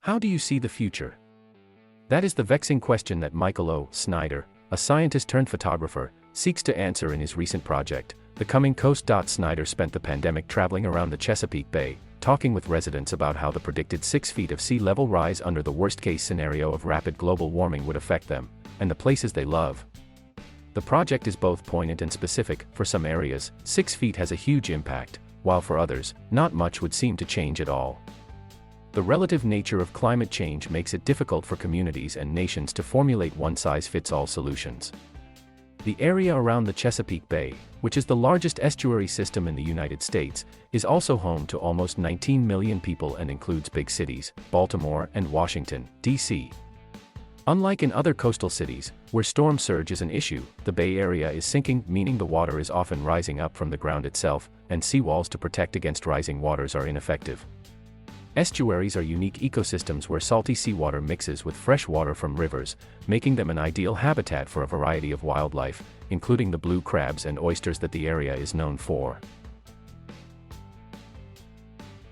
How do you see the future? That is the vexing question that Michael.Snyder, a scientist turned photographer, seeks to answer in his recent project. The Coming Coast.Snyder spent the pandemic traveling around the Chesapeake Bay, talking with residents about how the predicted 6 feet of sea level rise under the worst-case scenario of rapid global warming would affect them, and the places they love. The project is both poignant and specific. For some areas, 6 feet has a huge impact, while for others, not much would seem to change at all. The relative nature of climate change makes it difficult for communities and nations to formulate one-size-fits-all solutions. The area around the Chesapeake Bay, which is the largest estuary system in the United States, is also home to almost 19 million people and includes big cities, Baltimore and Washington, D.C. Unlike in other coastal cities, where storm surge is an issue, the Bay Area is sinking, meaning the water is often rising up from the ground itself, and seawalls to protect against rising waters are ineffective. Estuaries are unique ecosystems where salty seawater mixes with fresh water from rivers, making them an ideal habitat for a variety of wildlife, including the blue crabs and oysters that the area is known for.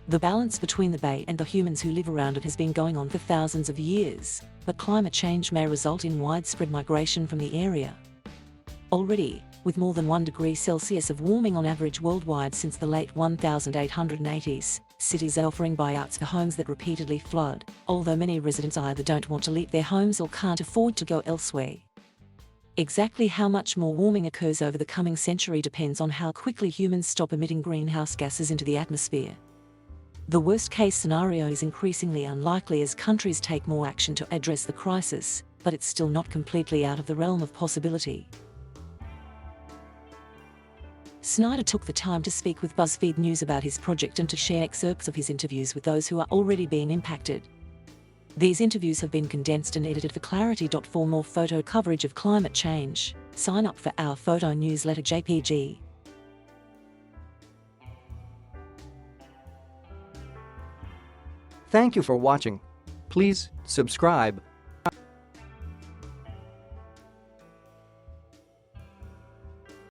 The balance between the bay and the humans who live around it has been going on for thousands of years, but climate change may result in widespread migration from the area. Already, with more than 1 degree Celsius of warming on average worldwide since the late 1880s, cities are offering buyouts for homes that repeatedly flood, although many residents either don't want to leave their homes or can't afford to go elsewhere. Exactly how much more warming occurs over the coming century depends on how quickly humans stop emitting greenhouse gases into the atmosphere. The worst-case scenario is increasingly unlikely as countries take more action to address the crisis, but it's still not completely out of the realm of possibility. Snyder took the time to speak with BuzzFeed News about his project and to share excerpts of his interviews with those who are already being impacted. These interviews have been condensed and edited for clarity. For more photo coverage of climate change, sign up for our photo newsletter JPG. Thank you for watching. Please subscribe,